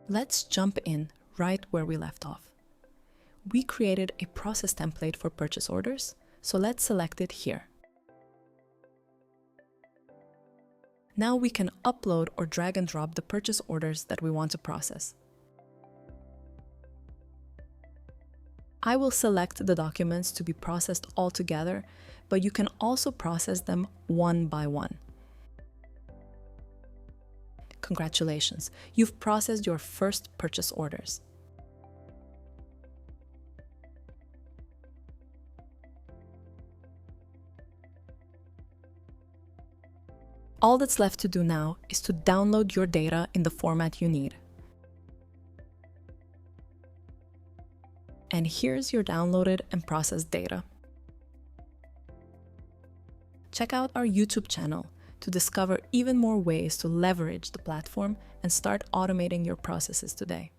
Let's jump in right where we left off. We created a process template for purchase orders, so let's select it here. Now we can upload or drag and drop the purchase orders that we want to process. I will select the documents to be processed all together, but you can also process them one by one. Congratulations, you've processed your first purchase orders. All that's left to do now is to download your data in the format you need. And here's your downloaded and processed data. Check out our YouTube channel to discover even more ways to leverage the platform and start automating your processes today.